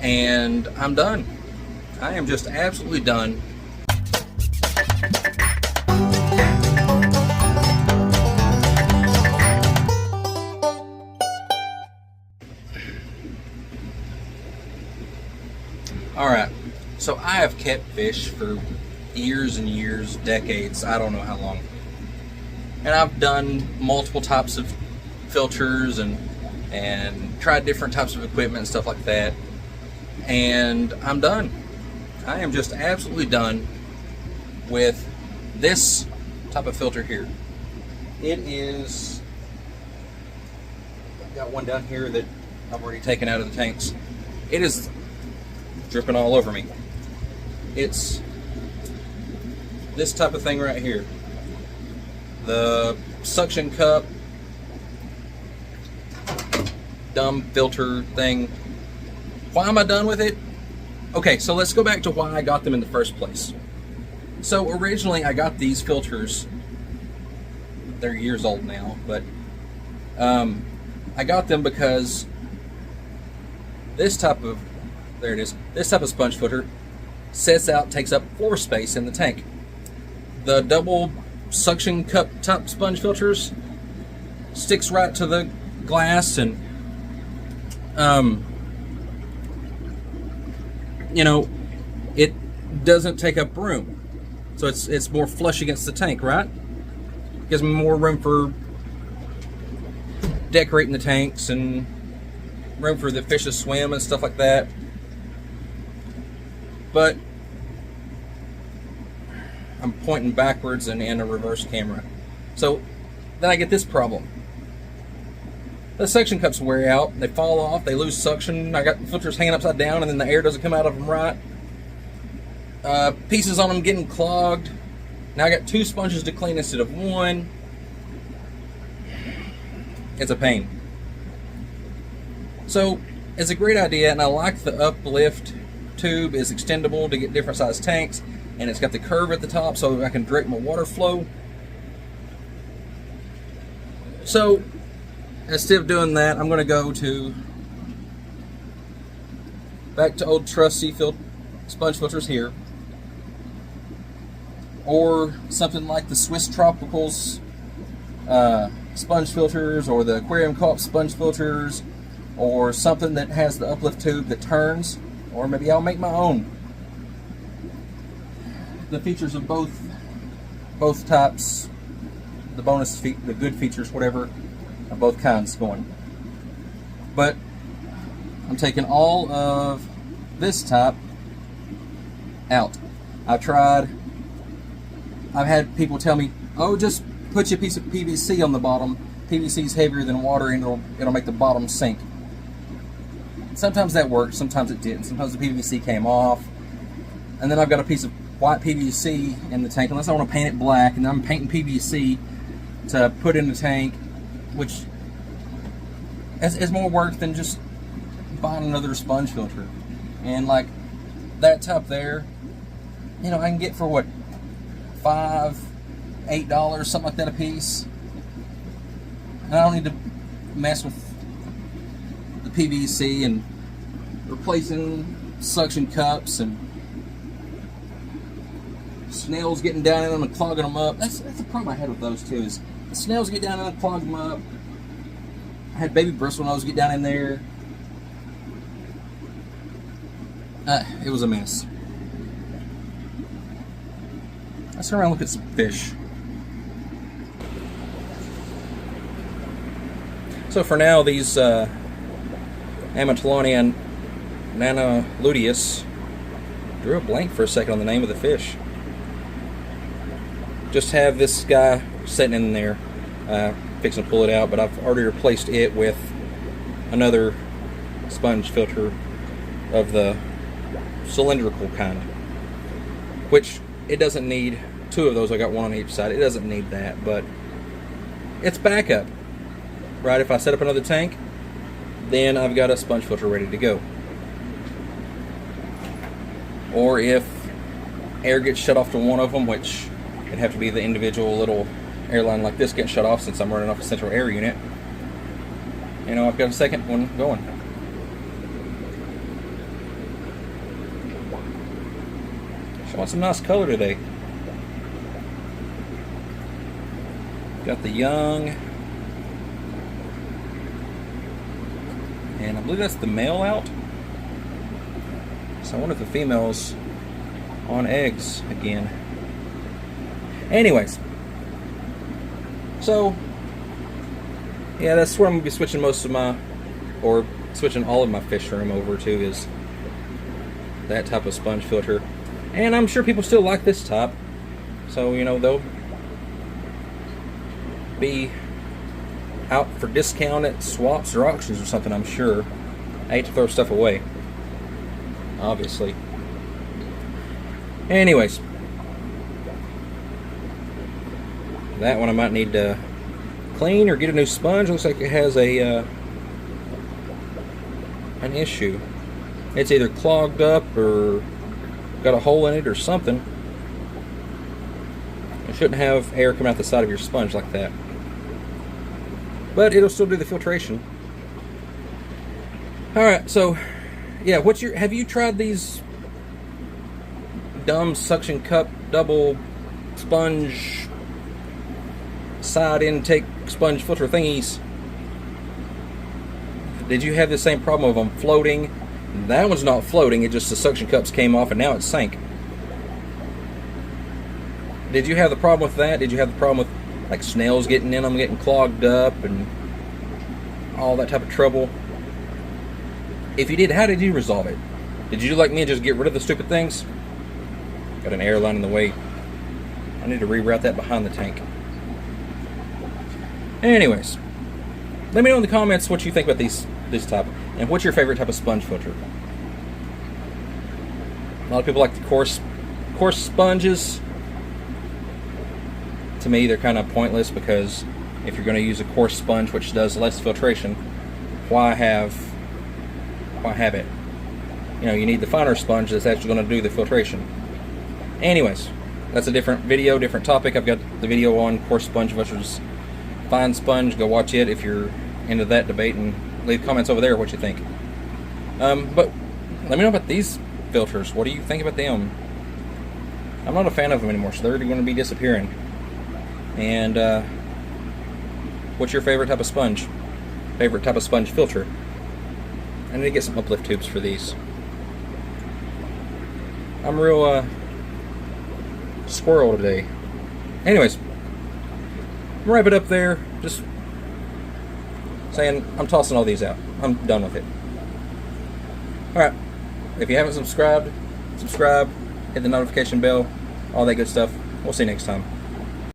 and I'm done. I am just absolutely done. Alright, so I have kept fish for years and years, decades, I don't know how long. And I've done multiple types of filters and tried different types of equipment and stuff like that. And I'm done. I am just absolutely done with this type of filter here. It is, I've got one down here that I've already taken out of the tanks. It is dripping all over me. It's this type of thing right here. The suction cup dumb filter thing. Why am I done with it? Okay, so let's go back to why I got them in the first place. So originally I got these filters, they're years old now, but I got them because this type of, there it is, this type of sponge filter sets out, takes up floor space in the tank. The double suction cup type sponge filters sticks right to the glass, and you know, it doesn't take up room, so it's more flush against the tank, right? Gives me more room for decorating the tanks and room for the fish to swim and stuff like that. But I'm pointing backwards and in a reverse camera. So then I get this problem. The suction cups wear out, they fall off, they lose suction. I got the filters hanging upside down and then the air doesn't come out of them right. Pieces on them getting clogged. Now I got 2 sponges to clean instead of 1. It's a pain. So it's a great idea, and I like the uplift tube is extendable to get different size tanks, and it's got the curve at the top so I can direct my water flow. So instead of doing that, I'm going to go back to old trusty sponge filters here, or something like the Swiss Tropicals sponge filters, or the Aquarium Co-op sponge filters, or something that has the uplift tube that turns, or maybe I'll make my own. The features of both types, the bonus the good features, whatever, of both kinds going. But I'm taking all of this type out. I've had people tell me, oh, just put your piece of PVC on the bottom. PVC is heavier than water and it'll make the bottom sink. Sometimes that worked, sometimes it didn't. Sometimes the PVC came off. And then I've got a piece of white PVC in the tank, unless I want to paint it black, and I'm painting PVC to put in the tank, which is more work than just buying another sponge filter. And like that type there, you know, I can get for what, $5, $8, something like that a piece. And I don't need to mess with the PVC and replacing suction cups and snails getting down in them and clogging them up. That's the problem I had with those too, is the snails get down in them and clog them up. I had baby bristle nose get down in there. It was a mess. Let's turn around and look at some fish. So for now, these Amatelonia and Nana luteus, drew a blank for a second on the name of the fish. Just have this guy sitting in there, fixing to pull it out, but I've already replaced it with another sponge filter of the cylindrical kind, which it doesn't need 2 of those. I got 1 on each side. It doesn't need that, but it's backup, right? If I set up another tank, then I've got a sponge filter ready to go. Or if air gets shut off to one of them, which it'd have to be the individual little airline like this getting shut off since I'm running off a central air unit, you know, I've got a second one going. Showing some nice color today. Got the young. And I believe that's the male out. So I wonder if the female's on eggs again. Anyways. So, yeah, that's where I'm going to be switching most of my, or switching all of my fish room over to, is that type of sponge filter. And I'm sure people still like this type. So, you know, they'll be out for discount at swaps or auctions or something, I'm sure. I hate to throw stuff away, obviously. Anyways, that one I might need to clean or get a new sponge. Looks like it has a an issue. It's either clogged up or got a hole in it or something. You shouldn't have air coming out the side of your sponge like that. But it'll still do the filtration. Alright, so yeah, have you tried these dumb suction cup double sponge side intake sponge filter thingies? Did you have the same problem of them floating? That one's not floating, it just the suction cups came off and now it's sank. Did you have the problem with that? Did you have the problem with like snails getting in them, getting clogged up and all that type of trouble? If you did, how did you resolve it? Did you do like me and just get rid of the stupid things? Got an air line in the way. I need to reroute that behind the tank. Anyways, let me know in the comments what you think about this type, and what's your favorite type of sponge filter. A lot of people like the coarse sponges. To me, they're kind of pointless, because if you're going to use a coarse sponge which does less filtration, why have it? You know, you need the finer sponge that's actually going to do the filtration. Anyways, that's a different video, different topic. I've got the video on coarse sponge versus fine sponge. Go watch it if you're into that debate, and leave comments over there what you think. But let me know about these filters. What do you think about them? I'm not a fan of them anymore, so they're going to be disappearing. And what's your favorite type of sponge? Favorite type of sponge filter? I need to get some uplift tubes for these. I'm real squirrel today. Anyways, I'm wrap it up there. Just saying, I'm tossing all these out. I'm done with it. Alright, if you haven't subscribed, subscribe, hit the notification bell, all that good stuff. We'll see you next time.